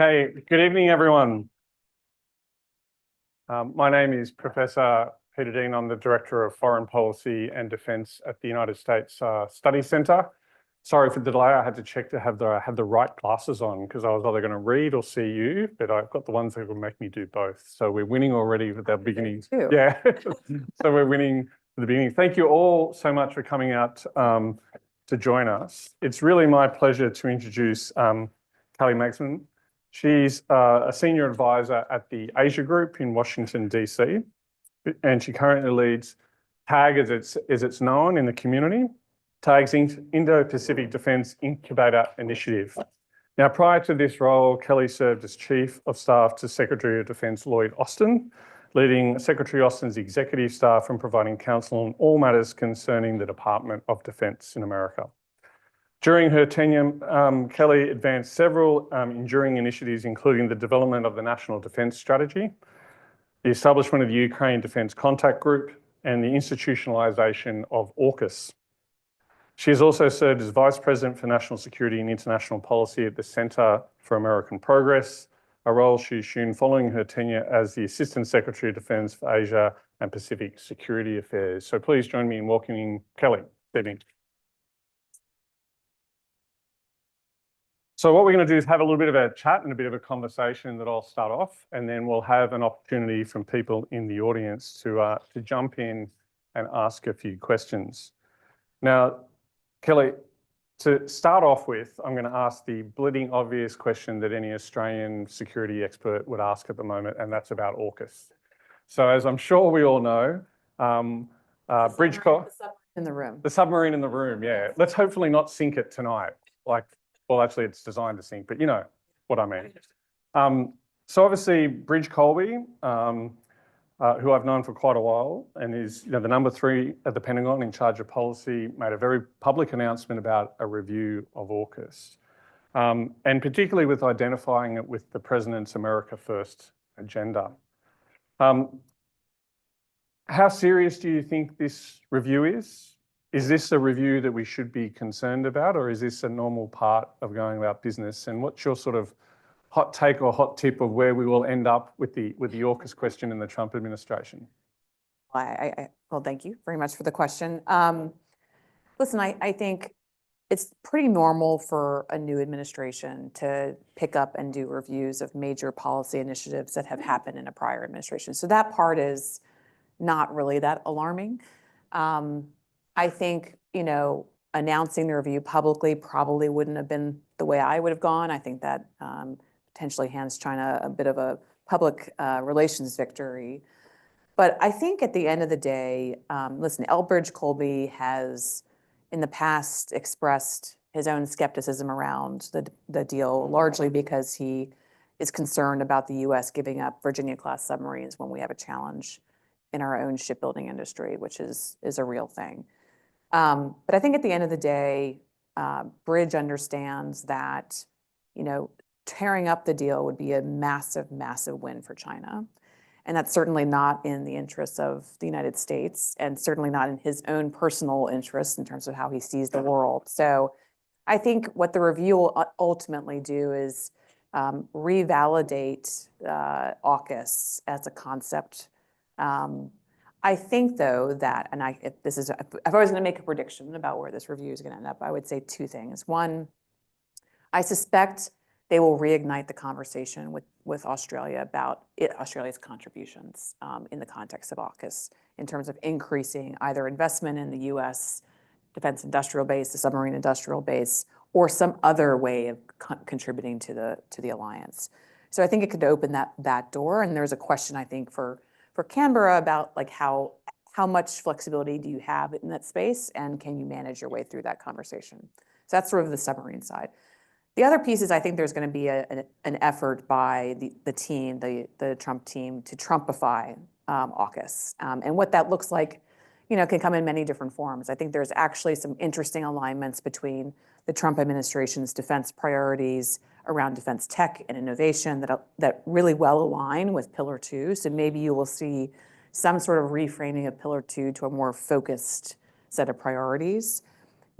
Okay, good evening, everyone. My name is Professor Peter Dean. I'm the Director of Foreign Policy and Defence at the United States Study Centre. Sorry for the delay. I had to check to have the right glasses on because I was either going to read or see you, but I've got the ones that will make me do both. So we're winning already with our beginning. Yeah, so we're winning at the beginning. Thank you all so much for coming out to join us. It's really my pleasure to introduce Kelly Magsamen. She's a senior advisor at the Asia Group in Washington, DC, and she currently leads TAG, as it's known in the community, TAG's Indo-Pacific Defence Incubator Initiative. Now, prior to this role, Kelly served as Chief of Staff to Secretary of Defence Lloyd, leading Secretary Austin's executive staff and providing counsel on all matters concerning the Department of Defence in America. During her tenure, Kelly advanced several enduring initiatives, including the development of the National Defence Strategy, the establishment of the Ukraine Defence Contact Group, and the institutionalisation of AUKUS. She has also served as Vice President for National Security and International Policy at the Centre for American Progress, a role she assumed following her tenure as the Assistant Secretary of Defence for Asia and Pacific Security Affairs. So please join me in welcoming Kelly. Good evening. So what we're going to do is have a little bit of a chat and a bit of a conversation that I'll start off, and then we'll have an opportunity from people in the audience to jump in and ask a few questions. Now, Kelly, to start off with, I'm going to ask the bleeding obvious question that any Australian security expert would ask at the moment, and that's about AUKUS. So as I'm sure we all know, in the room. The submarine in the room, yeah. Let's hopefully not sink it tonight. Well, actually, it's designed to sink, but you know what I mean. So obviously, Bridge Colby, who I've known for quite a while and is the number 3 at the Pentagon in charge of policy, made a very public announcement about a review of AUKUS, and particularly with identifying it with the President's America First agenda. How serious do you think this review is? Is this a review that we should be concerned about, or is this a normal part of going about business? And what's your sort of hot take or hot tip of where we will end up with the AUKUS question in the Trump administration? Well, thank you very much for the question. Listen, I think it's pretty normal for a new administration to pick up and do reviews of major policy initiatives that have happened in a prior administration. So that part is not really that alarming. I think, announcing the review publicly probably wouldn't have been the way I would have gone. I think that potentially hands China a bit of a public relations victory. But I think at the end of the day, listen, Elbridge Colby has in the past expressed his own skepticism around the deal, largely because he is concerned about the U.S. giving up Virginia-class submarines when we have a challenge in our own shipbuilding industry, which is a real thing. But I think at the end of the day, Bridge understands that, tearing up the deal would be a massive, massive win for China. And that's certainly not in the interests of the United States, and certainly not in his own personal interests in terms of how he sees the world. So I think what the review will ultimately do is revalidate AUKUS as a concept. I think, though, that, and if I was going to make a prediction about where this review is going to end up, I would say 2 things. One, I suspect they will reignite the conversation with Australia about Australia's contributions in the context of AUKUS in terms of increasing either investment in the U.S. defense industrial base, the submarine industrial base, or some other way of contributing to the alliance. So I think it could open that door. And there's a question, I think, for Canberra about how much flexibility do you have in that space, and can you manage your way through that conversation? So that's sort of the submarine side. The other piece is I think there's going to be an effort by the team, the Trump team, to Trumpify AUKUS. And what that looks like, can come in many different forms. I think there's actually some interesting alignments between the Trump administration's defense priorities around defense tech and innovation that really well align with Pillar 2. So maybe you will see some sort of reframing of Pillar 2 to a more focused set of priorities.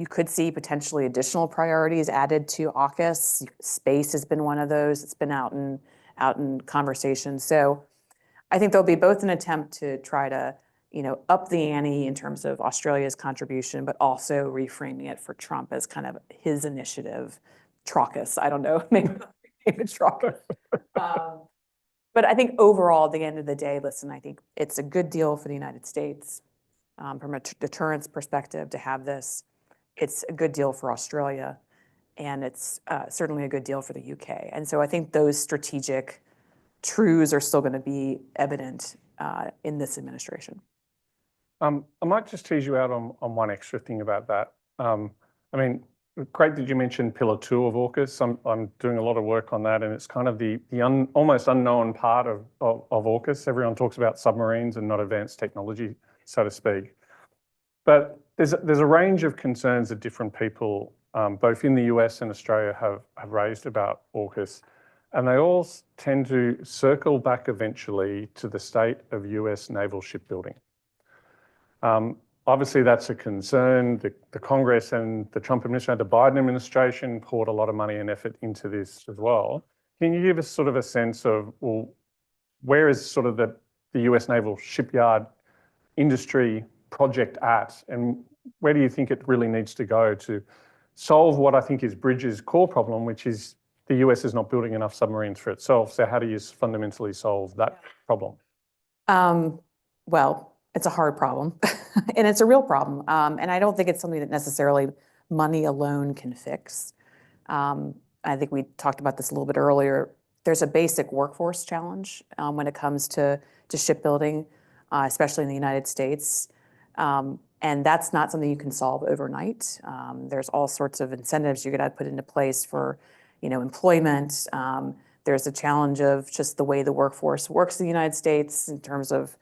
You could see potentially additional priorities added to AUKUS. Space has been one of those. It's been out in conversation. So I think there'll be both an attempt to try to, up the ante in terms of Australia's contribution, but also reframing it for Trump as kind of his initiative, AUKUS. I don't know, maybe it's AUKUS. But I think overall, at the end of the day, listen, I think it's a good deal for the United States from a deterrence perspective to have this. It's a good deal for Australia, and it's certainly a good deal for the UK. And so I think those strategic truths are still going to be evident in this administration. I might just tease you out on one extra thing about that. I mean, great that you mentioned Pillar 2 of AUKUS. I'm doing a lot of work on that, and it's kind of the almost unknown part of AUKUS. Everyone talks about submarines and not advanced technology, so to speak. But there's a range of concerns that different people, both in the US and Australia, have raised about AUKUS. And they all tend to circle back eventually to the state of US naval shipbuilding. Obviously, that's a concern. The Congress and the Trump administration, the Biden administration poured a lot of money and effort into this as well. Can you give us sort of a sense of, well, where is sort of the US naval shipyard industry project at, and where do you think it really needs to go to solve what I think is Bridges' core problem, which is the US is not building enough submarines for itself. So how do you fundamentally solve that problem? Well, it's a hard problem and it's a real problem. And I don't think it's something that necessarily money alone can fix. I think we talked about this a little bit earlier. There's a basic workforce challenge when it comes to shipbuilding, especially in the United States. And that's not something you can solve overnight. There's all sorts of incentives you got to put into place for, employment. There's a challenge of just the way the workforce works in the United States in terms of,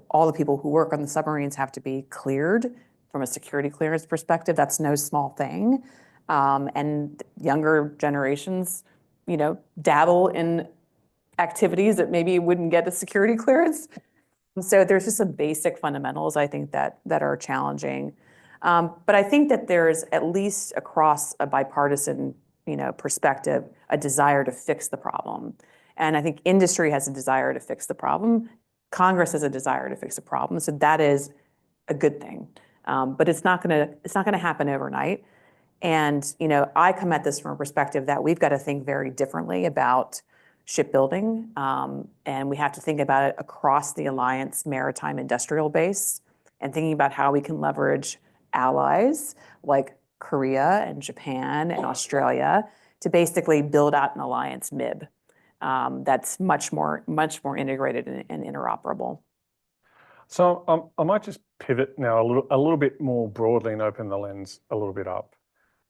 all the people who work on the submarines have to be cleared from a security clearance perspective. That's no small thing. And younger generations, dabble in activities that maybe wouldn't get a security clearance. So there's just some basic fundamentals, I think, that are challenging. But I think that there's, at least across a bipartisan, perspective, a desire to fix the problem. And I think industry has a desire to fix the problem. Congress has a desire to fix the problem. So that is a good thing. But it's not gonna happen overnight. And, I come at this from a perspective that we've got to think very differently about shipbuilding, and we have to think about it across the Alliance maritime industrial base, and thinking about how we can leverage allies like Korea and Japan and Australia to basically build out an alliance MIB that's much more integrated and interoperable. So I might just pivot now a little bit more broadly and open the lens a little bit up.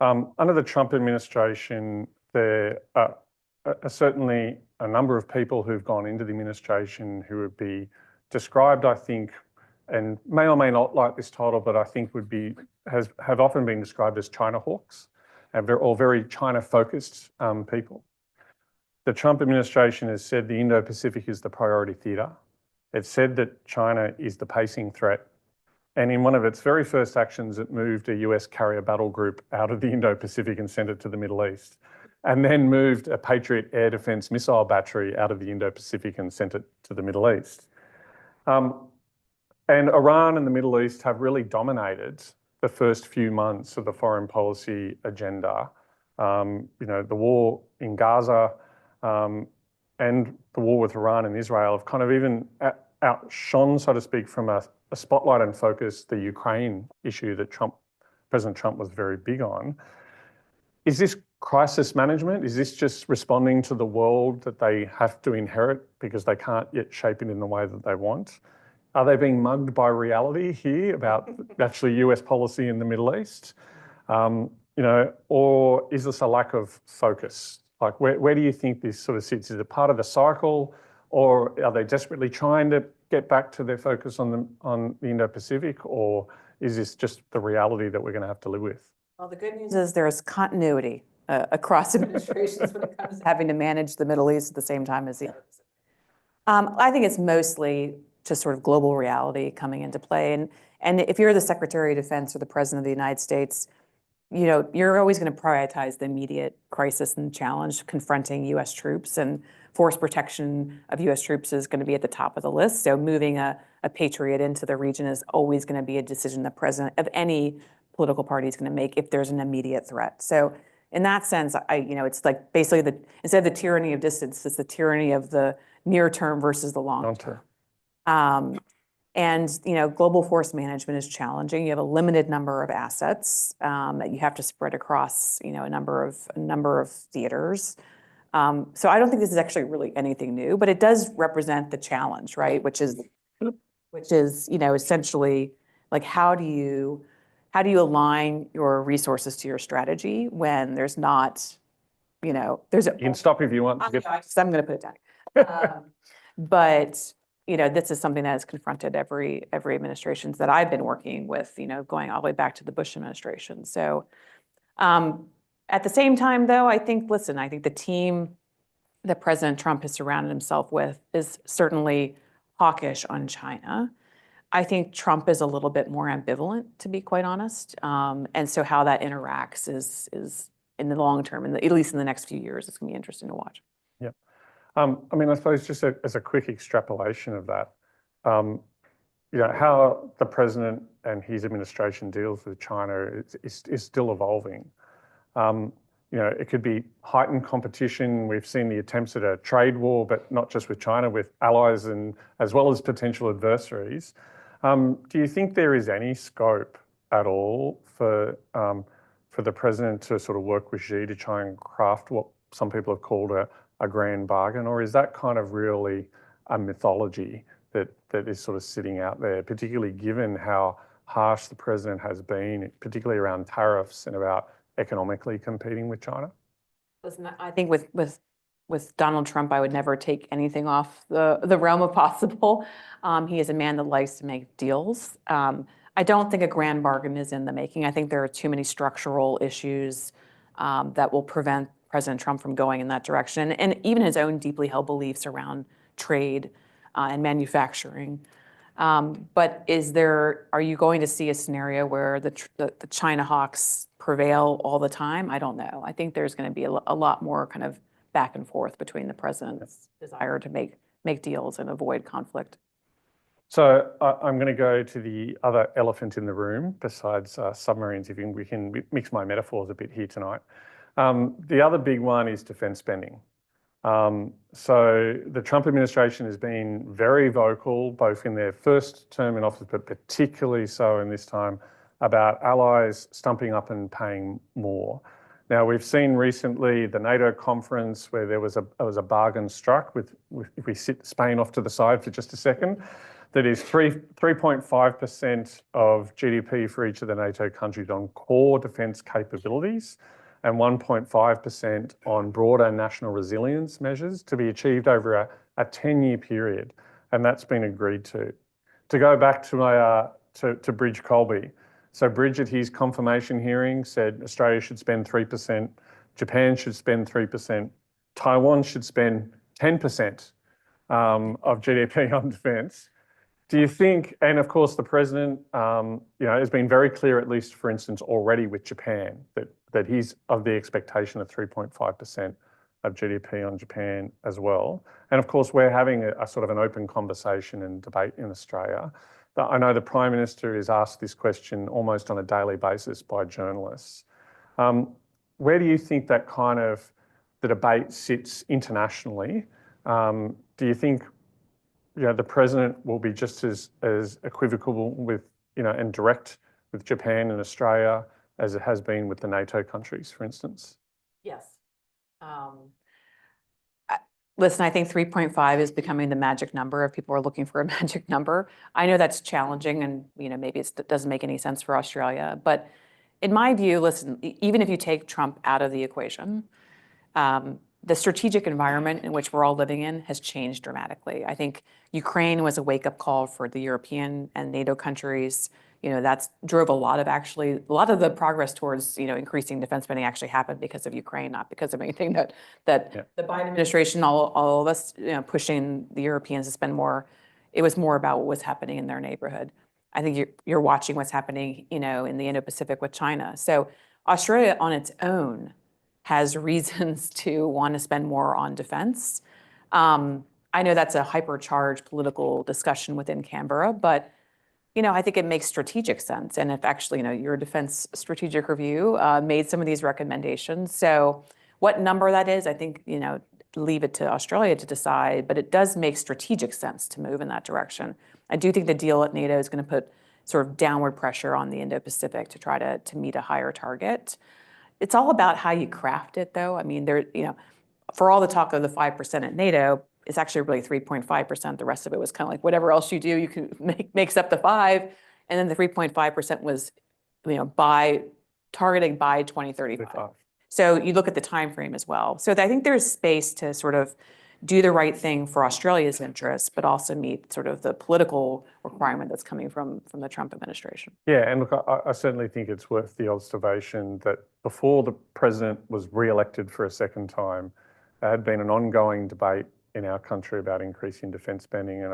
Under the Trump administration, there are certainly a number of people who've gone into the administration who would be described, I think, and may or may not like this title, but I think have often been described as China hawks, or very China-focused people. The Trump administration has said the Indo-Pacific is the priority theatre. It's said that China is the pacing threat. And in one of its very first actions, it moved a US carrier battle group out of the Indo-Pacific and sent it to the Middle East, and then moved a Patriot air defense missile battery out of the Indo-Pacific and sent it to the Middle East. And Iran and the Middle East have really dominated the first few months of the foreign policy agenda. The war in Gaza and the war with Iran and Israel have kind of even outshone, so to speak, from a spotlight and focus the Ukraine issue that President Trump was very big on. Is this crisis management? Is this just responding to the world that they have to inherit because they can't yet shape it in the way that they want? Are they being mugged by reality here about actually US policy in the Middle East? Or is this a lack of focus? Like, where do you think this sort of sits? Is it part of the cycle, or are they desperately trying to get back to their focus on the Indo-Pacific, or is this just the reality that we're going to have to live with? Well, the good news is there's continuity across administrations when it comes to having to manage the Middle East at the same time as the others. I think it's mostly just sort of global reality coming into play. And if you're the Secretary of Defense or the President of the United States, you're always going to prioritize the immediate crisis and challenge confronting U.S. troops, and force protection of U.S. troops is going to be at the top of the list. So moving a patriot into the region is always going to be a decision the president of any political party is going to make if there's an immediate threat. So in that sense, it's like basically instead of the tyranny of distance, it's the tyranny of the near term versus the long term. And global force management is challenging. You have a limited number of assets that you have to spread across, a number of theaters. So I don't think this is actually really anything new, but it does represent the challenge, right? Which is essentially like how do you align your resources to your strategy when there's not, there's a. You can stop if you want. I'm going to put it down. But this is something that has confronted every administrations that I've been working with, going all the way back to the Bush administration. So at the same time, though, I think the team that President Trump has surrounded himself with is certainly hawkish on China. I think Trump is a little bit more ambivalent, to be quite honest. And so how that interacts is in the long term, at least in the next few years, it's going to be interesting to watch. Yeah. I suppose just as a quick extrapolation of that, how the president and his administration deals with China is still evolving. It could be heightened competition. We've seen the attempts at a trade war, but not just with China, with allies and as well as potential adversaries. Do you think there is any scope at all for the president to sort of work with Xi to try and craft what some people have called a grand bargain, or is that kind of really a mythology that is sort of sitting out there, particularly given how harsh the president has been, particularly around tariffs and about economically competing with China? Listen, I think with Donald Trump, I would never take anything off the realm of possible. He is a man that likes to make deals. I don't think a grand bargain is in the making. I think there are too many structural issues that will prevent President Trump from going in that direction, and even his own deeply held beliefs around trade and manufacturing. But are you going to see a scenario where the China hawks prevail all the time? I don't know. I think there's going to be a lot more kind of back and forth between the president's desire to make deals and avoid conflict. So I'm going to go to the other elephant in the room besides submarines, if we can mix my metaphors a bit here tonight. The other big one is defense spending. So the Trump administration has been very vocal, both in their first term in office, but particularly so in this time, about allies stumping up and paying more. Now, we've seen recently the NATO conference where there was a bargain struck with if we sit Spain off to the side for just a second, that is 3.5% of GDP for each of the NATO countries on core defence capabilities and 1.5% on broader national resilience measures to be achieved over a 10-year period. And that's been agreed to. To go back to to Bridge Colby. So Bridge at his confirmation hearing said Australia should spend 3%, Japan should spend 3%, Taiwan should spend 10% of GDP on defence. Do you think, and of course the president, has been very clear, at least for instance, already with Japan, that he's of the expectation of 3.5% of GDP on Japan as well. And of course, we're having a sort of an open conversation and debate in Australia. I know the Prime Minister is asked this question almost on a daily basis by journalists. Where do you think that kind of the debate sits internationally? Do you think the president will be just as equivocal with, and direct with Japan and Australia as it has been with the NATO countries, for instance? Yes. Listen, I think 3.5 is becoming the magic number if people are looking for a magic number. I know that's challenging and, maybe it doesn't make any sense for Australia. But in my view, listen, even if you take Trump out of the equation, the strategic environment in which we're all living in has changed dramatically. I think Ukraine was a wake-up call for the European and NATO countries. That's drove a lot of the progress towards, increasing defense spending actually happened because of Ukraine, not because of anything that the Biden administration, all of us, pushing the Europeans to spend more. It was more about what was happening in their neighborhood. I think you're watching what's happening, in the Indo-Pacific with China. So Australia on its own has reasons to want to spend more on defense. I know that's a hypercharged political discussion within Canberra, but I think it makes strategic sense. And if actually, your Defense Strategic Review made some of these recommendations. So what number that is, I think, leave it to Australia to decide, but it does make strategic sense to move in that direction. I do think the deal at NATO is going to put sort of downward pressure on the Indo-Pacific to try to meet a higher target. It's all about how you craft it, though. I mean, for all the talk of the 5% at NATO, it's actually really 3.5%. The rest of it was kind of like whatever else you do, you can makes up the 5. And then the 3.5% was, by targeting by 2035. So you look at the time frame as well. So I think there's space to sort of do the right thing for Australia's interests, but also meet sort of the political requirement that's coming from the Trump administration. Yeah, and look, I certainly think it's worth the observation that before the president was re-elected for a second time, there had been an ongoing debate in our country about increasing defence spending. And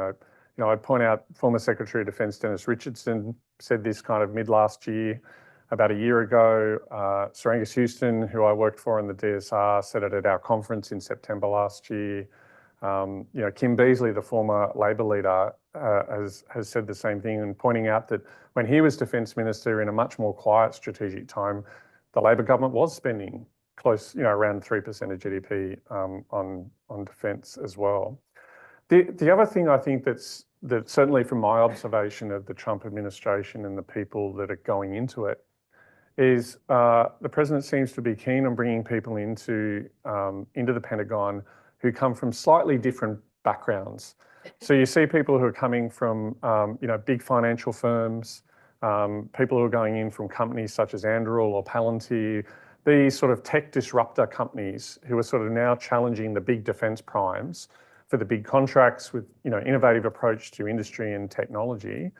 I'd point out former Secretary of Defence Dennis Richardson said this kind of mid last year. About a year ago, Sir Angus Houston, who I worked for in the DSR, said it at our conference in September last year. Kim Beazley, the former Labor leader, has said the same thing, and pointing out that when he was Defence Minister in a much more quiet strategic time, the Labor government was spending close, around 3% of GDP on defence as well. The other thing I think that certainly from my observation of the Trump administration and the people that are going into it is the president seems to be keen on bringing people into the Pentagon who come from slightly different backgrounds. So you see people who are coming from big financial firms, people who are going in from companies such as Anduril or Palantir, these sort of tech disruptor companies who are sort of now challenging the big defence primes for the big contracts with innovative approach to industry and technology.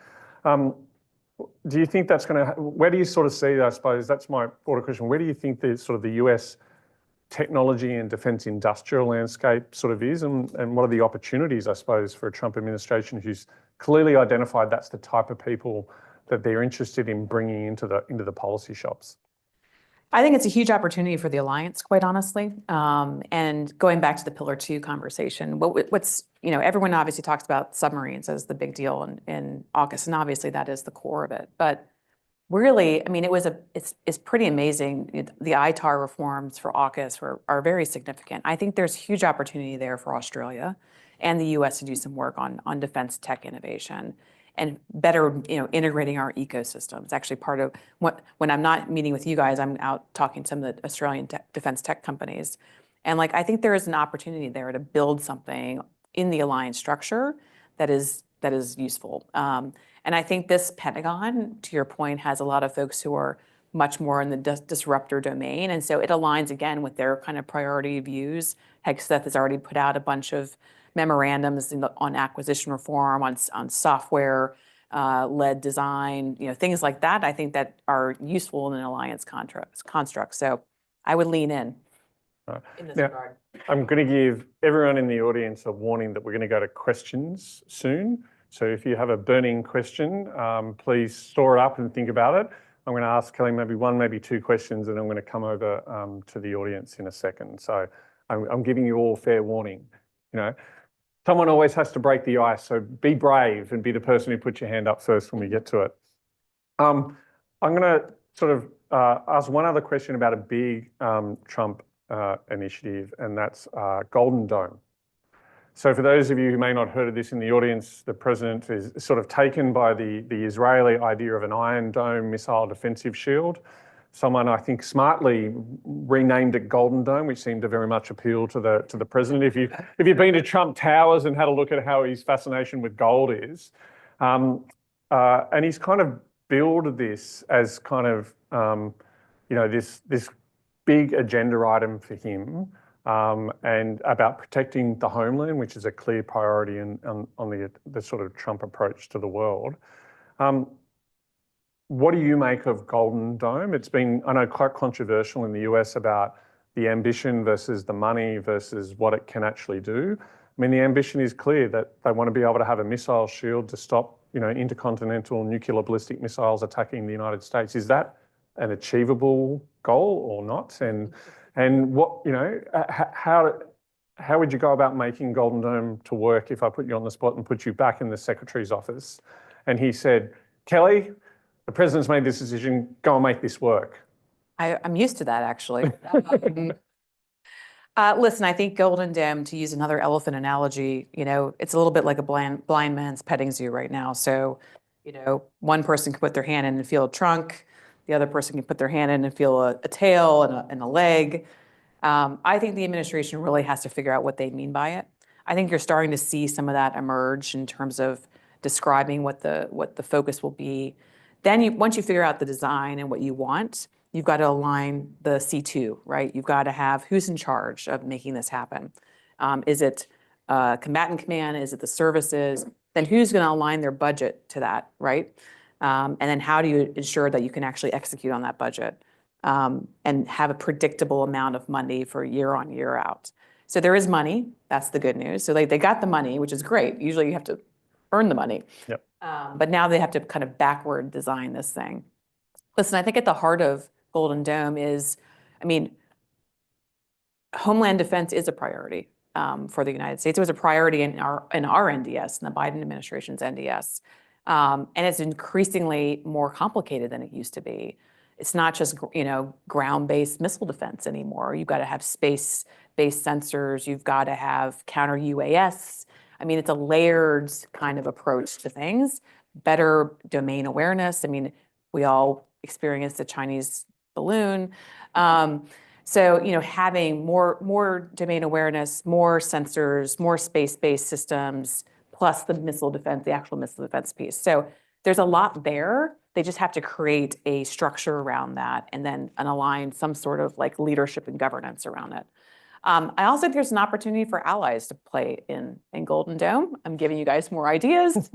Do you think that's going to? Where do you sort of see? I suppose that's my broader question. Where do you think the US technology and defence industrial landscape sort of is, and what are the opportunities, I suppose, for a Trump administration who's clearly identified that's the type of people that they're interested in bringing into the policy shops? I think it's a huge opportunity for the alliance, quite honestly. And going back to the Pillar 2 conversation, everyone obviously talks about submarines as the big deal in AUKUS, and obviously that is the core of it. But really, I mean, it's pretty amazing. The ITAR reforms for AUKUS are very significant. I think there's huge opportunity there for Australia and the US to do some work on defense tech innovation and better, integrating our ecosystem. It's actually part of when I'm not meeting with you guys, I'm out talking to some of the Australian defense tech companies. And I think there is an opportunity there to build something in the alliance structure that is useful. And I think this Pentagon, to your point, has a lot of folks who are much more in the disruptor domain. And so it aligns again with their kind of priority views. Hegseth has already put out a bunch of memorandums on acquisition reform, on software led design, things like that. I think that are useful in an alliance construct. So I would lean in this regard. I'm going to give everyone in the audience a warning that we're going to go to questions soon. So if you have a burning question, please store it up and think about it. I'm going to ask Kelly maybe one, maybe two questions, and I'm going to come over to the audience in a second. So I'm giving you all fair warning. Someone always has to break the ice, so be brave and be the person who puts your hand up first when we get to it. I'm going to sort of ask one other question about a big Trump initiative, and that's Golden Dome. So for those of you who may not have heard of this in the audience, the president is sort of taken by the Israeli idea of an Iron Dome missile defensive shield. Someone, I think, smartly renamed it Golden Dome, which seemed to very much appeal to the president. If you've been to Trump Towers and had a look at how his fascination with gold is, and he's kind of billed this as kind of this big agenda item for him, and about protecting the homeland, which is a clear priority on the sort of Trump approach to the world. What do you make of Golden Dome? It's been, I know, quite controversial in the US about the ambition versus the money versus what it can actually do. I mean, the ambition is clear that they want to be able to have a missile shield to stop, intercontinental nuclear ballistic missiles attacking the United States. Is that an achievable goal or not? And what, you know, how would you go about making Golden Dome to work if I put you on the spot and put you back in the Secretary's office? And he said, Kelly, the President's made this decision, go and make this work. I'm used to that, actually. Listen, I think Golden Dome, to use another elephant analogy, you know, it's a little bit like a blind man's petting zoo right now. So, you know, one person can put their hand in and feel a trunk. The other person can put their hand in and feel a tail and a leg. I think the administration really has to figure out what they mean by it. I think you're starting to see some of that emerge in terms of describing what the focus will be. Then once you figure out the design and what you want, you've got to align the C2, right? You've got to have who's in charge of making this happen. Is it combatant command? Is it the services? Then who's going to align their budget to that, right? And then how do you ensure that you can actually execute on that budget and have a predictable amount of money for year on, year out? So there is money. That's the good news. So they got the money, which is great. Usually you have to earn the money. Yep. But now they have to kind of backward design this thing. Listen, I think at the heart of Golden Dome is, I mean, Homeland Defense is a priority for the United States. It was a priority in our NDS, in the Biden administration's NDS. And it's increasingly more complicated than it used to be. It's not just, you know, ground-based missile defense anymore. You've got to have space-based sensors. You've got to have counter UAS. I mean, it's a layered kind of approach to things. Better domain awareness. I mean, we all experienced the Chinese balloon. So, you know, having more domain awareness, more sensors, more space-based systems, plus the missile defense, the actual missile defense piece. So there's a lot there. They just have to create a structure around that and then align some sort of like leadership and governance around it. I also think there's an opportunity for allies to play in Golden Dome. I'm giving you guys more ideas,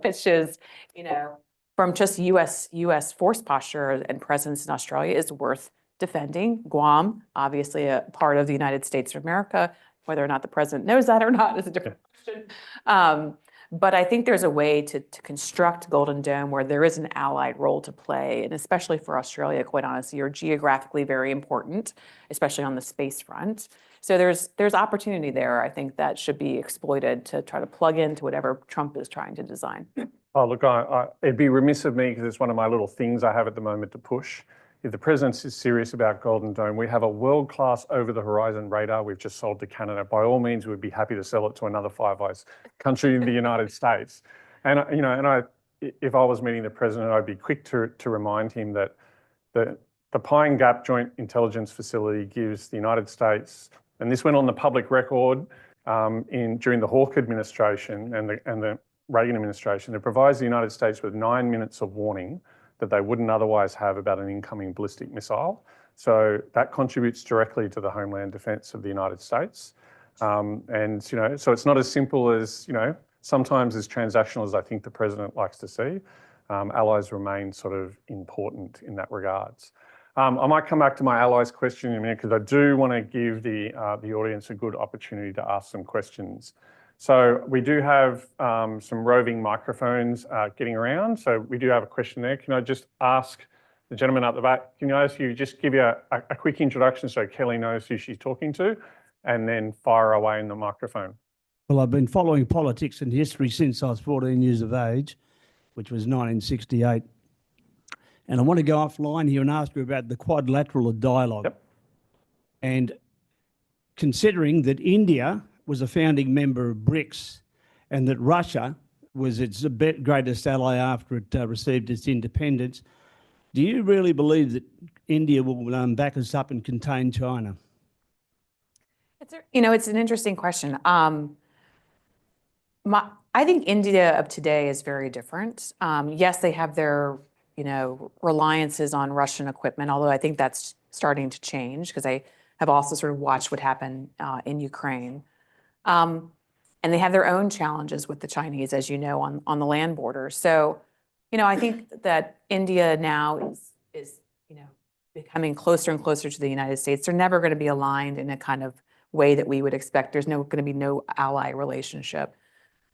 which is, you know, from just U.S. force posture and presence in Australia is worth defending. Guam, obviously a part of the United States of America. Whether or not the president knows that or not is a different question. But I think there's a way to construct Golden Dome where there is an allied role to play, and especially for Australia, quite honestly, you're geographically very important, especially on the space front. So there's opportunity there, I think, that should be exploited to try to plug into whatever Trump is trying to design. Oh, look, it'd be remiss of me, because it's one of my little things I have at the moment to push. If the president is serious about Golden Dome, we have a world-class over-the-horizon radar we've just sold to Canada. By all means, we'd be happy to sell it to another Five Eyes country in the United States. And you know, if I was meeting the president, I'd be quick to remind him that the Pine Gap Joint Intelligence Facility gives the United States, and this went on the public record during the Hawke administration and the Reagan administration, it provides the United States with 9 minutes of warning that they wouldn't otherwise have about an incoming ballistic missile. So that contributes directly to the homeland defense of the United States. And, you know, so it's not as simple as, you know, sometimes as transactional as I think the president likes to see. Allies remain sort of important in that regards. I might come back to my allies question in a minute, because I do want to give the audience a good opportunity to ask some questions. So we do have some roving microphones getting around. So we do have a question there. Can I just ask the gentleman at the back, can I ask you just give you a quick introduction so Kelly knows who she's talking to, and then fire away in the microphone. Well, I've been following politics and history since I was 14 years of age, which was 1968. And I want to go offline here and ask you about the quadrilateral dialogue. Yep. And considering that India was a founding member of BRICS and that Russia was its greatest ally after it received its independence, do you really believe that India will back us up and contain China? It's an interesting question. I think India of today is very different. Yes, they have their, reliances on Russian equipment, although I think that's starting to change because I have also sort of watched what happened in Ukraine. And they have their own challenges with the Chinese, as you know, on the land border. So, I think that India now is becoming closer and closer to the United States. They're never going to be aligned in a kind of way that we would expect. There's going to be no ally relationship.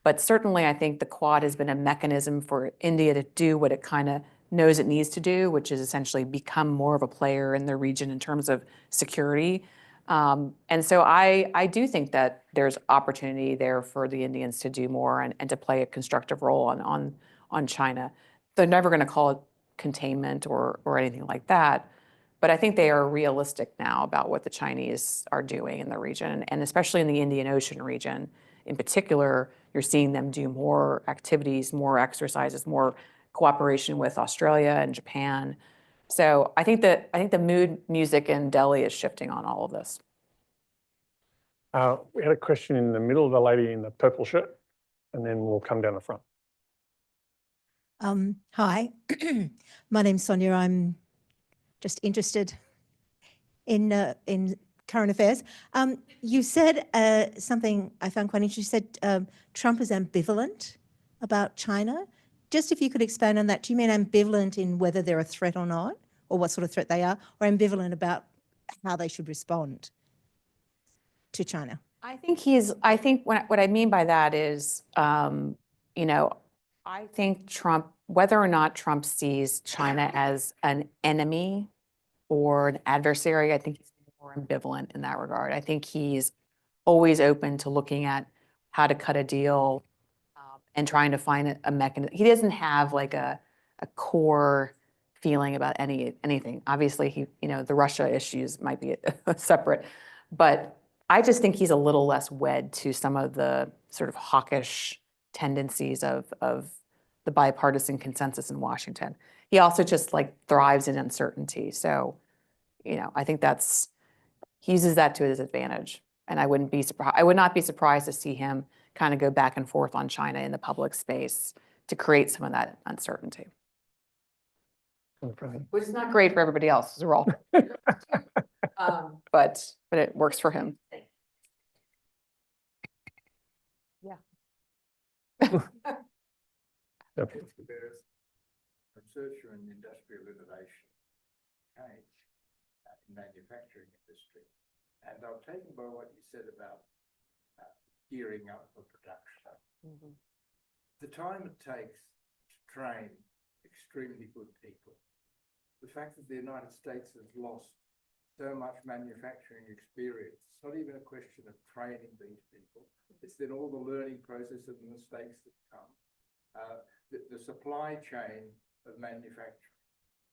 But certainly, I think the Quad has been a mechanism for India to do what it kind of knows it needs to do, which is essentially become more of a player in the region in terms of security. And so I do think that there's opportunity there for the Indians to do more and to play a constructive role on China. They're never going to call it containment or anything like that, but I think they are realistic now about what the Chinese are doing in the region, and especially in the Indian Ocean region in particular. You're seeing them do more activities, more exercises, more cooperation with Australia and Japan. So I think the mood music in Delhi is shifting on all of this. We had a question in the middle, the lady in the purple shirt, and then we'll come down the front. Hi, my name's Sonia. I'm just interested in current affairs. You said something I found quite interesting. You said Trump is ambivalent about China. Just if you could expand on that, do you mean ambivalent in whether they're a threat or not, or what sort of threat they are, or ambivalent about how they should respond to China? I think what I mean by that is, you know, I think Trump, whether or not Trump sees China as an enemy or an adversary, I think he's more ambivalent in that regard. I think he's always open to looking at how to cut a deal and trying to find a mechanism. He doesn't have like a core feeling about anything. Obviously, the Russia issues might be separate, but I just think he's a little less wed to some of the sort of hawkish tendencies of the bipartisan consensus in Washington. He also just like thrives in uncertainty. So, I think he uses that to his advantage. And I would not be surprised to see him kind of go back and forth on China in the public space to create some of that uncertainty. Which is not great for everybody else as well. But it works for him. Yeah. Research and industrial innovation change in manufacturing industry. And I'm taken by what you said about gearing up for production. Mm-hmm. The time it takes to train extremely good people, the fact that the United States has lost so much manufacturing experience, it's not even a question of training these people, it's then all the learning process and the mistakes that come. The supply chain of manufacturing.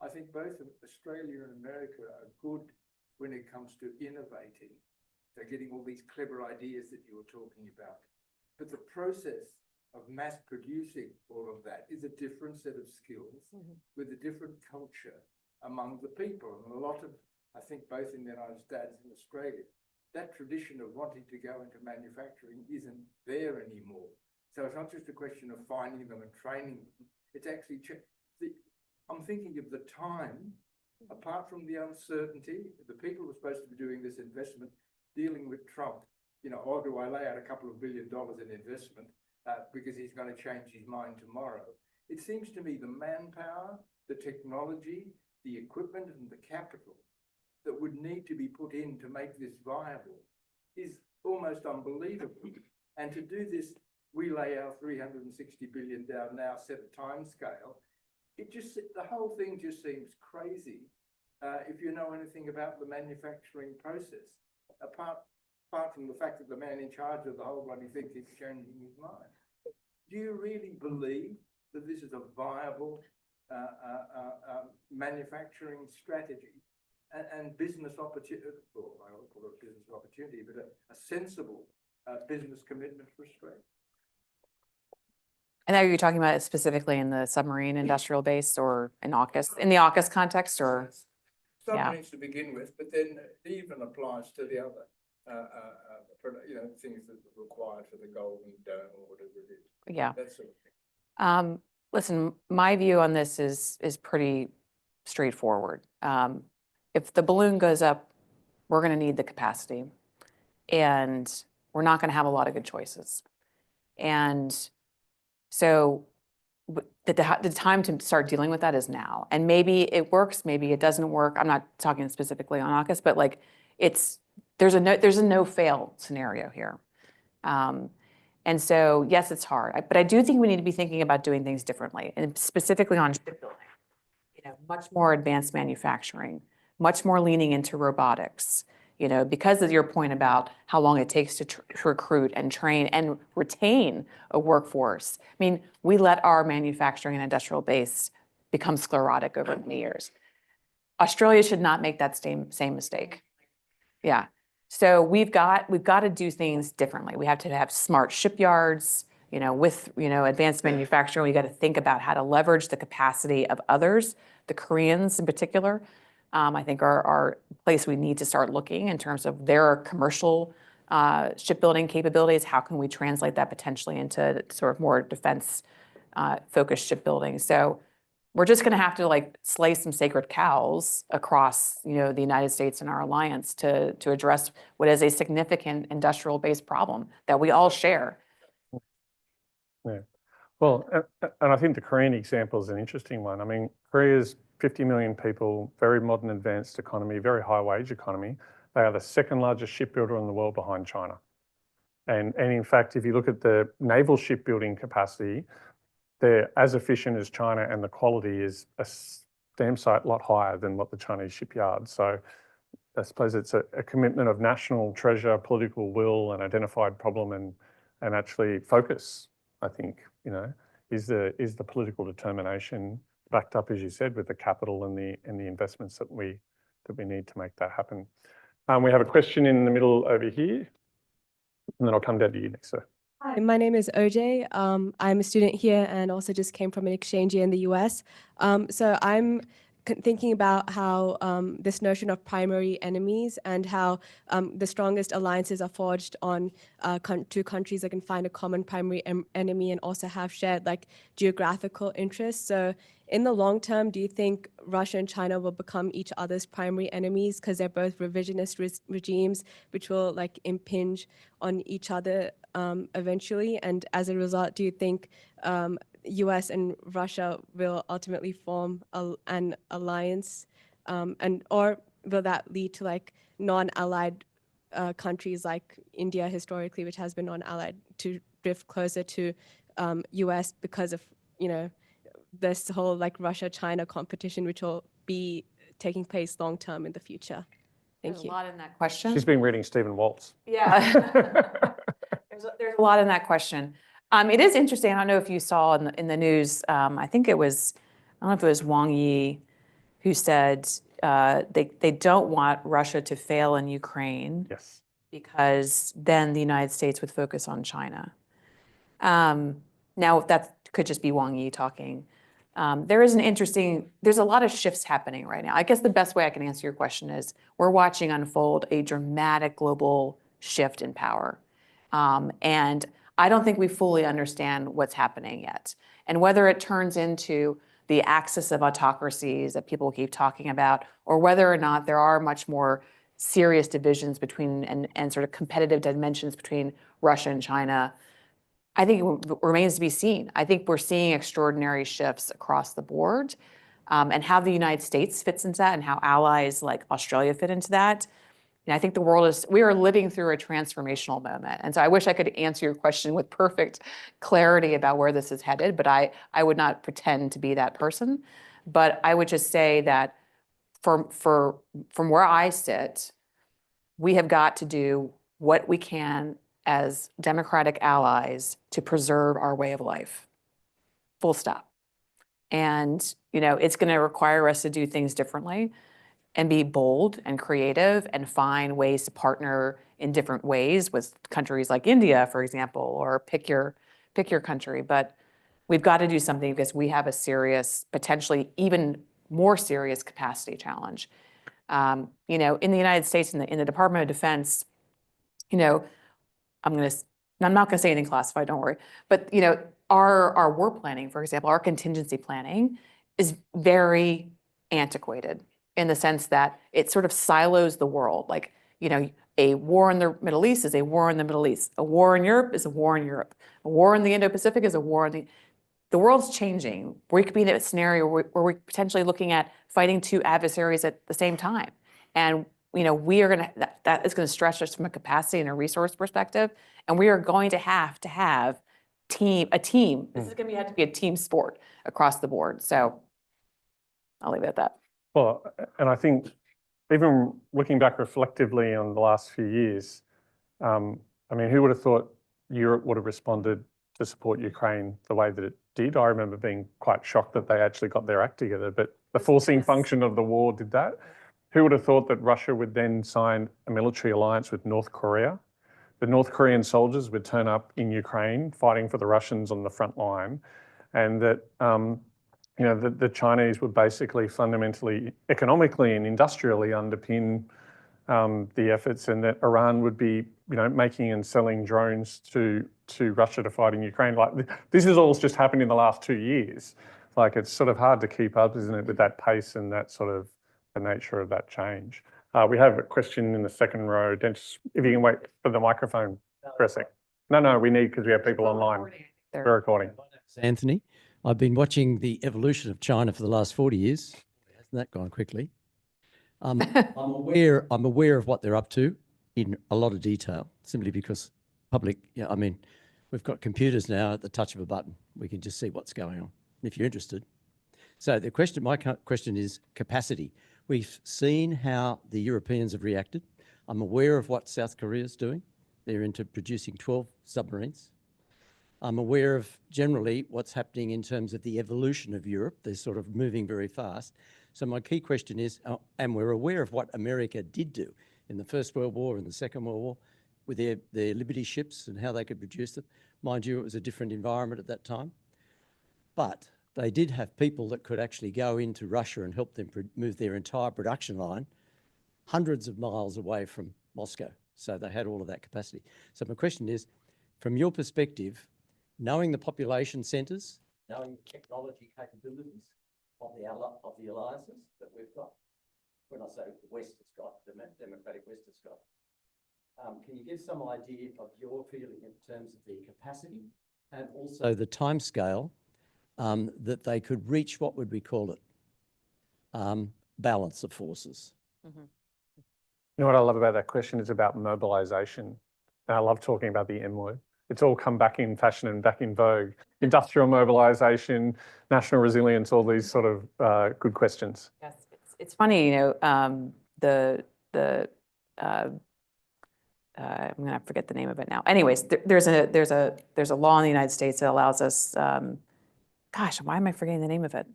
I think both Australia and America are good when it comes to innovating. They're getting all these clever ideas that you were talking about. But the process of mass producing all of that is a different set of skills with a different culture among the people. And a lot of, I think both in the United States and Australia, that tradition of wanting to go into manufacturing isn't there anymore. So it's not just a question of finding them and training them. It's actually, I'm thinking of the time, apart from the uncertainty, the people who are supposed to be doing this investment, dealing with Trump, or do I lay out a couple of $1 billion in investment because he's going to change his mind tomorrow? It seems to me the manpower, the technology, the equipment and the capital that would need to be put in to make this viable is almost unbelievable. And to do this, we lay our 360 billion down now, set a time scale. The whole thing just seems crazy if you know anything about the manufacturing process, apart from the fact that the man in charge of the whole bloody thing is changing his mind. Do you really believe that this is a viable manufacturing strategy and business opportunity, well, I don't call it a business opportunity, but a sensible business commitment for Australia? And are you talking about it specifically in the submarine industrial base or in AUKUS, in the AUKUS context, or? Submarines to begin with, but then it even applies to the other, things that are required for the Golden Dome or whatever it is. Yeah. That sort of thing. Listen, my view on this is pretty straightforward. If the balloon goes up, we're going to need the capacity, and we're not going to have a lot of good choices. And so the time to start dealing with that is now. And maybe it works, maybe it doesn't work. I'm not talking specifically on AUKUS, but like there's a no fail scenario here. And so, yes, it's hard, but I do think we need to be thinking about doing things differently, and specifically on shipbuilding. much more advanced manufacturing, much more leaning into robotics, because of your point about how long it takes to recruit and train and retain a workforce. I mean, we let our manufacturing and industrial base become sclerotic over many years. Australia should not make that same mistake. Yeah. So we've got to do things differently. We have to have smart shipyards, with, advanced manufacturing. We got to think about how to leverage the capacity of others, the Koreans in particular. I think are a place we need to start looking in terms of their commercial shipbuilding capabilities. How can we translate that potentially into sort of more defense focused shipbuilding? So we're just going to have to slay some sacred cows across, the United States and our alliance to address what is a significant industrial-based problem that we all share. Yeah. Well, and I think the Korean example is an interesting one. I mean, Korea's 50 million people, very modern, advanced economy, very high wage economy. They are the second largest shipbuilder in the world behind China. And in fact, if you look at the naval shipbuilding capacity, they're as efficient as China, and the quality is a damn sight lot higher than what the Chinese shipyards. So I suppose it's a commitment of national treasure, political will, and identified problem, and actually focus. I think is the political determination backed up, as you said, with the capital and the investments that we need to make that happen. We have a question in the middle over here, and then I'll come down to you next, sir. Hi, my name is OJ. I'm a student here and also just came from an exchange year in the US. So I'm thinking about how this notion of primary enemies and how the strongest alliances are forged on two countries that can find a common primary enemy and also have shared geographical interests. So in the long term, do you think Russia and China will become each other's primary enemies because they're both revisionist regimes, which will impinge on each other eventually? And as a result, do you think US and Russia will ultimately form an alliance, or will that lead to non-allied countries like India historically, which has been non-allied, to drift closer to US because of this whole Russia-China competition, which will be taking place long term in the future? Thank you. There's a lot in that question. She's been reading Stephen Waltz. Yeah. There's a lot in that question. It is interesting. I don't know if you saw in the news, I don't know if it was Wang Yi who said they don't want Russia to fail in Ukraine. Yes. Because then the United States would focus on China. Now, that could just be Wang Yi talking. There's a lot of shifts happening right now. I guess the best way I can answer your question is we're watching unfold a dramatic global shift in power. And I don't think we fully understand what's happening yet. And whether it turns into the axis of autocracies that people keep talking about, or whether or not there are much more serious divisions between and sort of competitive dimensions between Russia and China, I think it remains to be seen. I think we're seeing extraordinary shifts across the board, and how the United States fits into that and how allies like Australia fit into that. And I think we are living through a transformational moment. And so I wish I could answer your question with perfect clarity about where this is headed, but I would not pretend to be that person. But I would just say that from where I sit, we have got to do what we can as democratic allies to preserve our way of life. Full stop. And, it's going to require us to do things differently and be bold and creative and find ways to partner in different ways with countries like India, for example, or pick your country. But we've got to do something because we have a serious, potentially even more serious capacity challenge. In the United States, in the Department of Defense, I'm not going to say anything classified, don't worry. But, our war planning, for example, our contingency planning is very antiquated in the sense that it sort of silos the world. A war in the Middle East is a war in the Middle East. A war in Europe is a war in Europe. A war in the Indo-Pacific is a war in the world's changing. We could be in a scenario where we're potentially looking at fighting two adversaries at the same time. And, that is going to stretch us from a capacity and a resource perspective. And we are going to have a team. This is going to have to be a team sport across the board. So I'll leave it at that. Well, and I think even looking back reflectively on the last few years, I mean, who would have thought Europe would have responded to support Ukraine the way that it did? I remember being quite shocked that they actually got their act together, but the forcing function of the war did that. Who would have thought that Russia would then sign a military alliance with North Korea? The North Korean soldiers would turn up in Ukraine fighting for the Russians on the front line, and that you know, the Chinese would basically fundamentally, economically and industrially underpin the efforts, and that Iran would be, you know, making and selling drones to Russia to fight in Ukraine. Like, this is all just happened in the last 2 years. Like, it's sort of hard to keep up, isn't it, with that pace and that sort of the nature of that change. We have a question in the second row. Dennis, if you can wait for the microphone for a sec. No, we need, because we have people online. We're recording. My name is Anthony. I've been watching the evolution of China for the last 40 years. Hasn't that gone quickly? I'm aware of what they're up to in a lot of detail, simply because I mean, we've got computers now at the touch of a button. We can just see what's going on if you're interested. So my question is capacity. We've seen how the Europeans have reacted. I'm aware of what South Korea is doing. They're into producing 12 submarines. I'm aware of generally what's happening in terms of the evolution of Europe. They're sort of moving very fast. So my key question is, and we're aware of what America did do in the First World War and the Second World War with their Liberty ships and how they could produce them. Mind you, it was a different environment at that time. But they did have people that could actually go into Russia and help them move their entire production line hundreds of miles away from Moscow. So they had all of that capacity. So my question is, from your perspective, knowing the population centres, knowing the technology capabilities of the alliances that we've got, when I say the West has got, the democratic West has got, can you give some idea of your feeling in terms of the capacity and also the timescale that they could reach, what would we call it, balance of forces? Mm-hmm. You know what I love about that question is about mobilisation. And I love talking about the M word. It's all come back in fashion and back in vogue. Industrial mobilisation, national resilience, all these sort of good questions. Yes, it's funny, you know, I'm gonna forget the name of it now. Anyways, there's a law in the United States that allows us, gosh, why am I forgetting the name of it?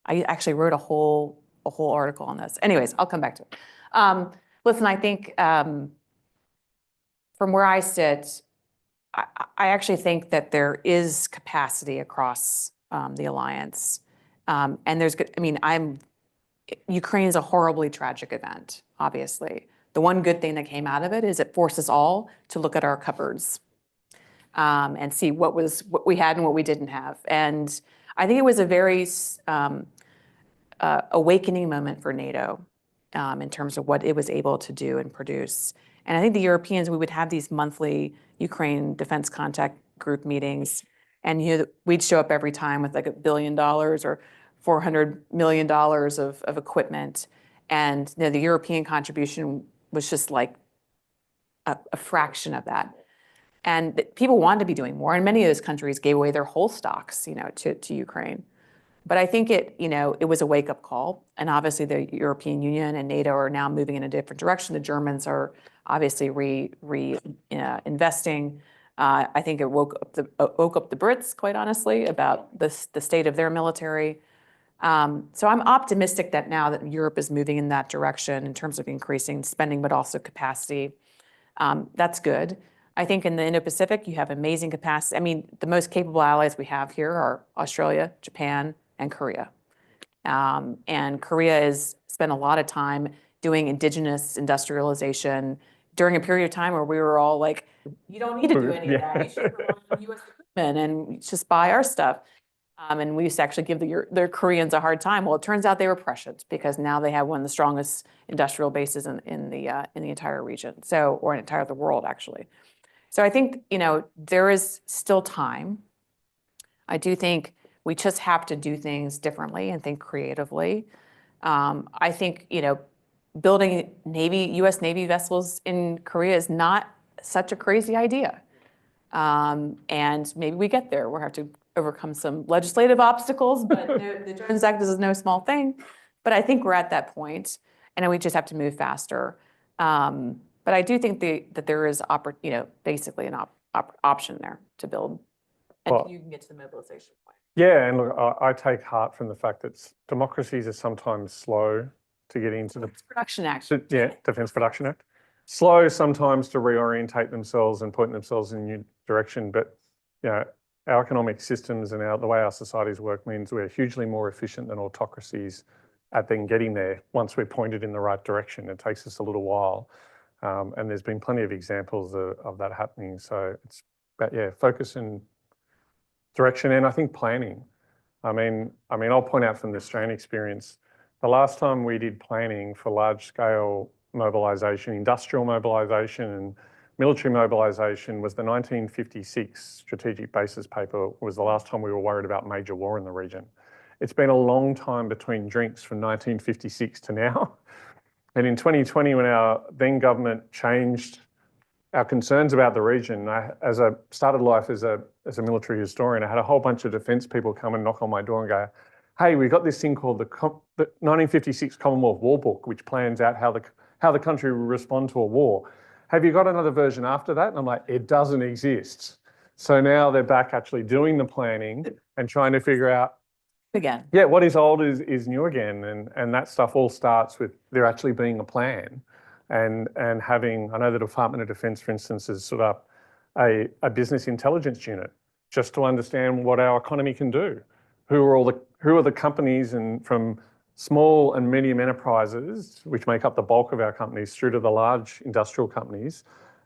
I actually wrote a whole article on this. Anyways, I'll come back to it. Listen, I think from where I sit, I actually think that there is capacity across the alliance, and there's good. I mean, Ukraine is a horribly tragic event. Obviously, the one good thing that came out of it is it forced us all to look at our cupboards and see what we had and what we didn't have. And I think it was a very awakening moment for NATO in terms of what it was able to do and produce. And I think the Europeans, we would have these monthly Ukraine Defense Contact Group meetings, and we'd show up every time with like $1 billion or $400 million of equipment. And the European contribution was just like a fraction of that. And people wanted to be doing more, and many of those countries gave away their whole stocks, to Ukraine. But I think it was a wake-up call, and obviously the European Union and NATO are now moving in a different direction. The Germans are obviously investing. I think it woke up the Brits, quite honestly, about the state of their military. So I'm optimistic that now that Europe is moving in that direction in terms of increasing spending, but also capacity. That's good. I think in the Indo-Pacific, you have amazing capacity. I mean, the most capable allies we have here are Australia, Japan, and Korea. And Korea has spent a lot of time doing indigenous industrialization during a period of time where we were all like, you don't need to do any of that. You should rely on U.S. equipment and just buy our stuff. And we used to actually give the Koreans a hard time. Well, it turns out they were prescient because now they have one of the strongest industrial bases in the entire region, or in the world, actually. So I think, there is still time. I do think we just have to do things differently and think creatively. I think, building U.S. Navy vessels in Korea is not such a crazy idea. And maybe we get there. We'll have to overcome some legislative obstacles, but the Jones Act is no small thing. But I think we're at that point, and we just have to move faster. But I do think that there is, basically an option there to build. And Well, you can get to the mobilization point. Yeah, and look, I take heart from the fact that democracies are sometimes slow to get into the Production Act. Defence Production Act. Slow sometimes to reorientate themselves and point themselves in a new direction, but our economic systems and the way our societies work means we're hugely more efficient than autocracies at then getting there. Once we're pointed in the right direction, it takes us a little while, and there's been plenty of examples of that happening. So it's about focus and direction, and I think planning. I mean, I'll point out from the Australian experience, the last time we did planning for large-scale mobilisation, industrial mobilisation and military mobilisation was the 1956 Strategic Basis Paper. Was the last time we were worried about major war in the region. It's been a long time between drinks from 1956 to now. And in 2020, when our then government changed our concerns about the region, as I started life as a military historian, I had a whole bunch of defence people come and knock on my door and go, hey, we've got this thing called the 1956 Commonwealth War Book, which plans out how the country will respond to a war. Have you got another version after that? And I'm like, it doesn't exist. So now they're back actually doing the planning and trying to figure out, Again. yeah, what is old is new again. And that stuff all starts with there actually being a plan and having, I know the Department of Defence, for instance, has set up a business intelligence unit just to understand what our economy can do. Who are the companies, and from small and medium enterprises, which make up the bulk of our companies, through to the large industrial companies,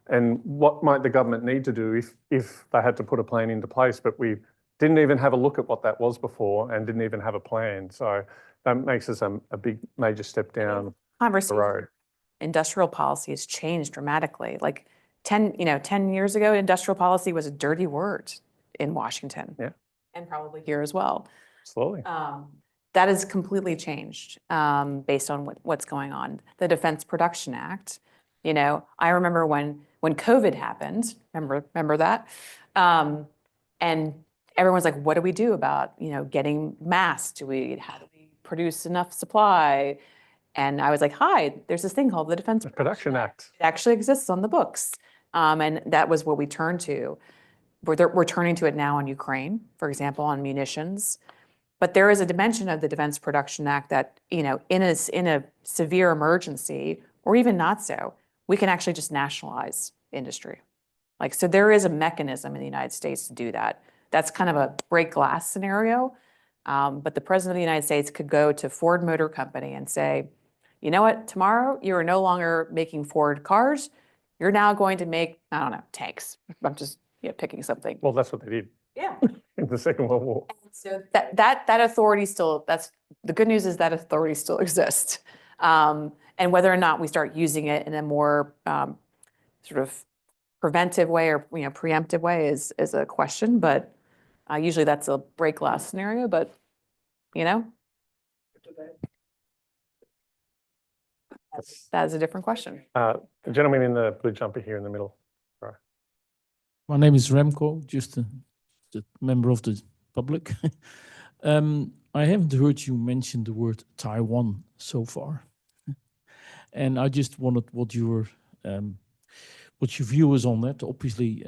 and what might the government need to do if they had to put a plan into place. But we didn't even have a look at what that was before and didn't even have a plan. So that makes us a big major step down the road. Industrial policy has changed dramatically. Like 10 years ago, industrial policy was a dirty word in Washington. Yeah. And probably here as well. Slowly. That has completely changed based on what's going on. The Defense Production Act, I remember when COVID happened, remember that? And everyone's like, what do we do about, getting masks? How do we produce enough supply? And I was like, hi, there's this thing called the Defense Production Act. It actually exists on the books. And that was what we turned to. We're turning to it now on Ukraine, for example, on munitions. But there is a dimension of the Defense Production Act that, in a severe emergency, or even not so, we can actually just nationalize industry. So there is a mechanism in the United States to do that. That's kind of a break glass scenario. But the President of the United States could go to Ford Motor Company and say, you know what, tomorrow you are no longer making Ford cars. You're now going to make, I don't know, tanks. I'm just picking something. Well, that's what they did. Yeah. In the Second World War. And so that authority still, the good news is that authority still exists. And whether or not we start using it in a more sort of preventive way or preemptive way is a question, but usually that's a break glass scenario, but that is a different question. The gentleman in the blue jumper here in the middle. Right. My name is Remco, just a member of the public. I haven't heard you mention the word Taiwan so far. And I just wondered what your view is on that. Obviously,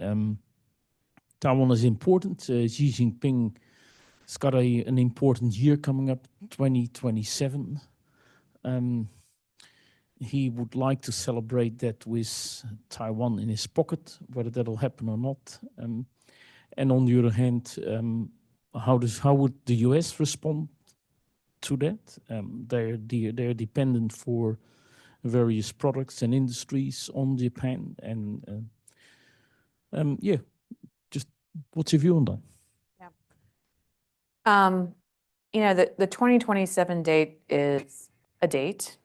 Taiwan is important. Xi Jinping has got an important year coming up, 2027. He would like to celebrate that with Taiwan in his pocket, whether that'll happen or not. And on the other hand, how would the US respond to that? They're dependent for various products and industries on Japan, and just what's your view on that? Yeah. The 2027 date is a date.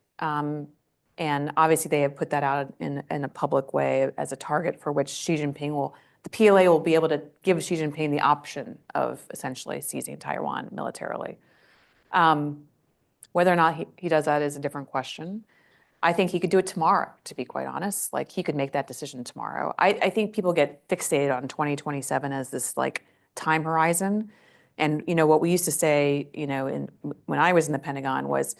And obviously they have put that out in a public way as a target for which Xi Jinping the PLA will be able to give Xi Jinping the option of essentially seizing Taiwan militarily. Whether or not he does that is a different question. I think he could do it tomorrow, to be quite honest. He could make that decision tomorrow. I think people get fixated on 2027 as this time horizon. And what we used to say, when I was in the Pentagon was,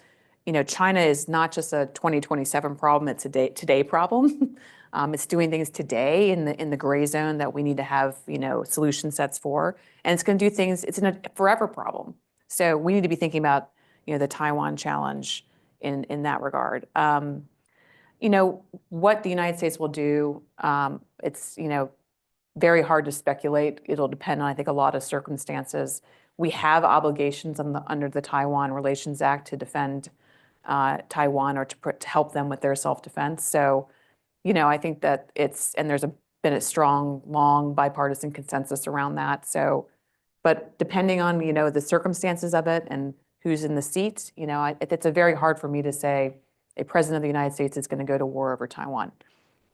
China is not just a 2027 problem, it's a today problem. It's doing things today in the gray zone that we need to have, solution sets for. And it's going to do things, it's a forever problem. So we need to be thinking about, the Taiwan challenge in that regard. What the United States will do, it's, very hard to speculate. It'll depend on, I think, a lot of circumstances. We have obligations under the Taiwan Relations Act to defend Taiwan or to help them with their self-defense. So, I think that and there's been a strong, long bipartisan consensus around that. So, but depending on, the circumstances of it and who's in the seat, it's very hard for me to say a president of the United States is going to go to war over Taiwan.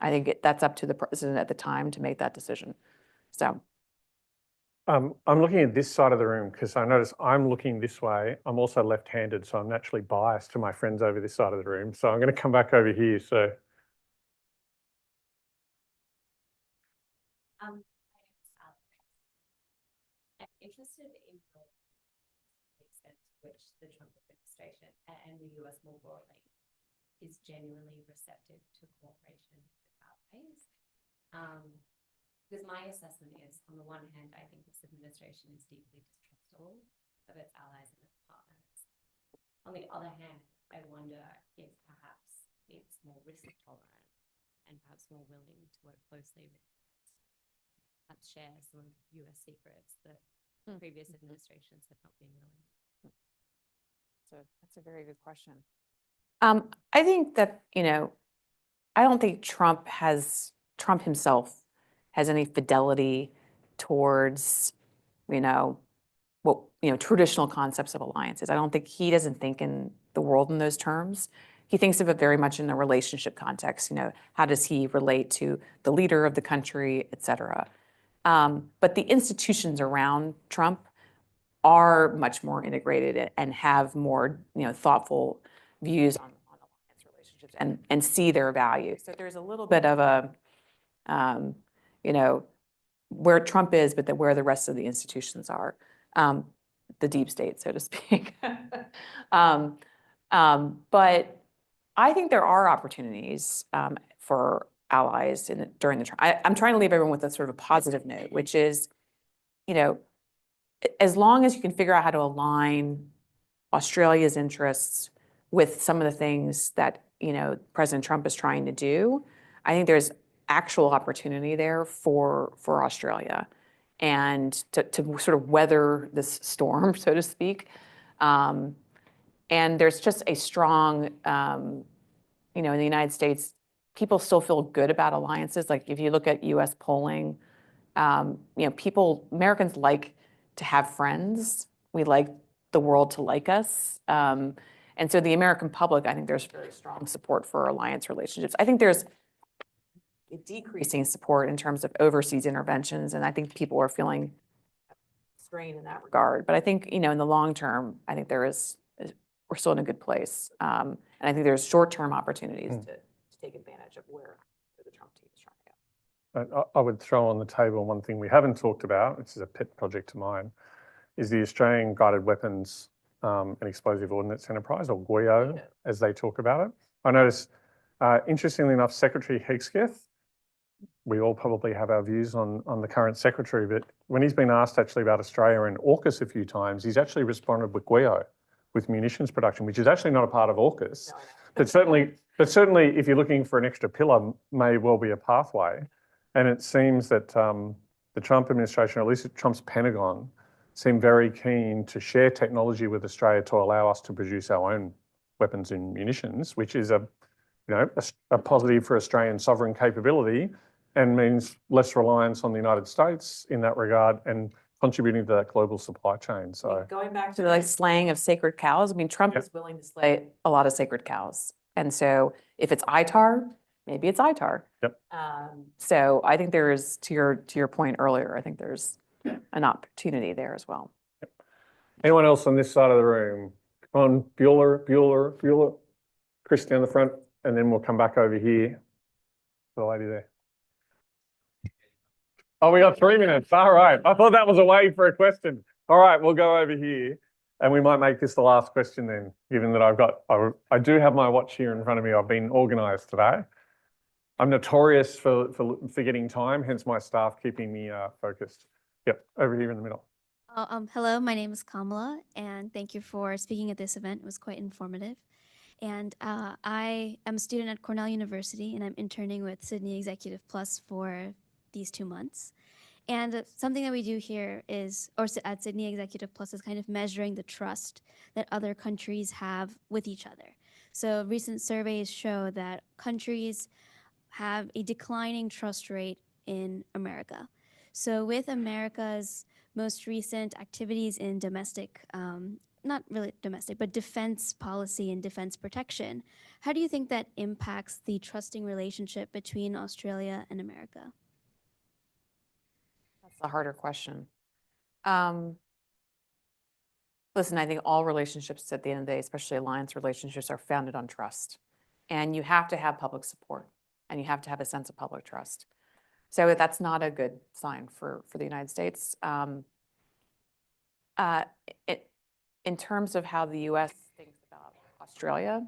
I think that's up to the president at the time to make that decision. So. I'm looking at this side of the room because I notice I'm looking this way. I'm also left-handed, so I'm naturally biased to my friends over this side of the room. So I'm going to come back over here. So. I'm interested in the extent to which the Trump administration and the US more broadly is genuinely receptive to cooperation with allies. Because my assessment is, on the one hand, I think this administration is deeply distrustful of its allies and its partners. On the other hand, I wonder if perhaps it's more risk tolerant and perhaps more willing to work closely with, perhaps share some US secrets that previous administrations have not been willing. So that's a very good question. I think that, I don't think Trump himself has any fidelity towards, traditional concepts of alliances. I don't think he doesn't think in the world in those terms. He thinks of it very much in the relationship context. How does he relate to the leader of the country, et cetera. But the institutions around Trump are much more integrated and have more, thoughtful views on alliance relationships and see their value. So there's a little bit of a, where Trump is, but where the rest of the institutions are, the deep state, so to speak. But I think there are opportunities for allies during the Trump. I'm trying to leave everyone with a sort of a positive note, which is, as long as you can figure out how to align Australia's interests with some of the things that, President Trump is trying to do, I think there's actual opportunity there for Australia and to sort of weather this storm, so to speak. And there's just a strong, in the United States, people still feel good about alliances. Like if you look at US polling, Americans like to have friends. We like the world to like us. And so the American public, I think there's very strong support for alliance relationships. I think there's a decreasing support in terms of overseas interventions, and I think people are feeling strain in that regard. But I think, in the long term, I think we're still in a good place. And I think there's short-term opportunities to take advantage of where the Trump team is trying to go. I would throw on the table one thing we haven't talked about, which is a pet project of mine, is the Australian Guided Weapons and Explosive Ordnance Enterprise, or GWEO, as they talk about it. I noticed, interestingly enough, Secretary Hegseth, we all probably have our views on the current secretary, but when he's been asked actually about Australia and AUKUS a few times, he's actually responded with GWEO, with munitions production, which is actually not a part of AUKUS. No, but certainly, if you're looking for an extra pillar, may well be a pathway. And it seems that the Trump administration, or at least Trump's Pentagon, seem very keen to share technology with Australia to allow us to produce our own weapons and munitions, which is a positive for Australian sovereign capability and means less reliance on the United States in that regard and contributing to that global supply chain. So going back to the slaying of sacred cows, Trump is willing to slay a lot of sacred cows. And so if it's ITAR, maybe it's ITAR. Yep. So I think there is, to your point earlier, I think there's an opportunity there as well. Yep. Anyone else on this side of the room? Come on, Bueller. Chris down the front, and then we'll come back over here. The lady there. Oh, we got 3 minutes. All right. I thought that was a way for a question. All right, we'll go over here. And we might make this the last question then, given that I do have my watch here in front of me. I've been organised today. I'm notorious for forgetting time, hence my staff keeping me focused. Yep, over here in the middle. Hello, my name is Kamala, and thank you for speaking at this event. It was quite informative. And I am a student at Cornell University, and I'm interning with Sydney Executive Plus for these 2 months. And something that we do here is, or at Sydney Executive Plus, is kind of measuring the trust that other countries have with each other. So recent surveys show that countries have a declining trust rate in America. So with America's most recent activities in domestic, not really domestic, but defense policy and defense protection, how do you think that impacts the trusting relationship between Australia and America? That's a harder question. Listen, I think all relationships at the end of the day, especially alliance relationships, are founded on trust. And you have to have public support, and you have to have a sense of public trust. So that's not a good sign for the United States. In terms of how the US thinks about Australia,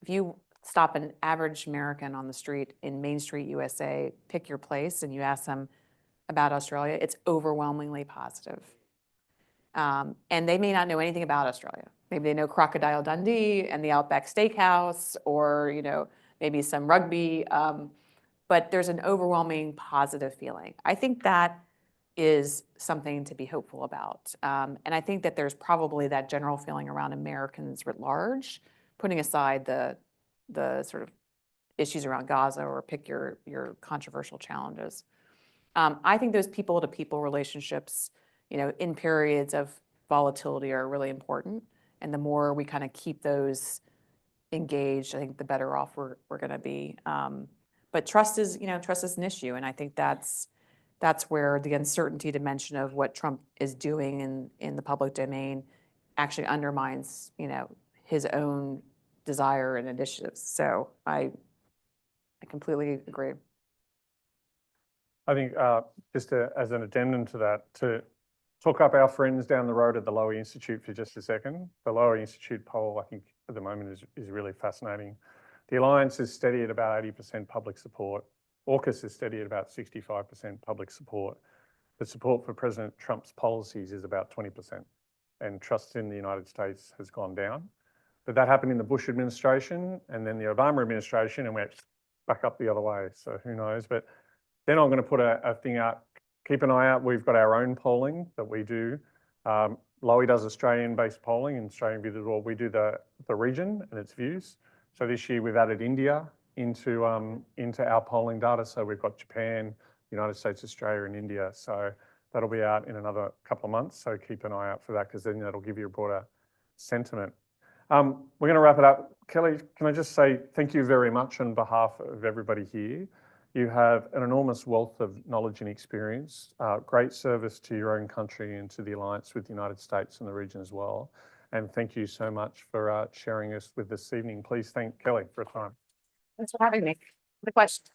if you stop an average American on the street in Main Street, USA, pick your place, and you ask them about Australia, it's overwhelmingly positive. And they may not know anything about Australia. Maybe they know Crocodile Dundee and the Outback Steakhouse, or maybe some rugby, but there's an overwhelming positive feeling. I think that is something to be hopeful about. And I think that there's probably that general feeling around Americans writ large, putting aside the sort of issues around Gaza, or pick your controversial challenges. I think those people-to-people relationships, in periods of volatility, are really important. And the more we kind of keep those engaged, I think the better off we're going to be. But trust is an issue, and I think that's where the uncertainty dimension of what Trump is doing in the public domain actually undermines, his own desire and initiatives. So I completely agree. I think just as an addendum to that, to talk up our friends down the road at the Lowy Institute for just a second. The Lowy Institute poll, I think, at the moment is really fascinating. The Alliance is steady at about 80% public support. AUKUS is steady at about 65% public support. The support for President Trump's policies is about 20%, and trust in the United States has gone down. But that happened in the Bush administration and then the Obama administration, and went back up the other way. So who knows? But then I'm going to put a thing out. Keep an eye out. We've got our own polling that we do. Lowy does Australian-based polling, and Australian View World. We do the region and its views. So this year we've added India into our polling data. So we've got Japan, United States, Australia, and India. So that'll be out in another couple of months. So keep an eye out for that, because then that'll give you a broader sentiment. We're going to wrap it up. Kelly, can I just say thank you very much on behalf of everybody here. You have an enormous wealth of knowledge and experience, great service to your own country and to the alliance with the United States and the region as well. And thank you so much for sharing us with this evening. Please thank Kelly for her time. Thanks for having me. The question.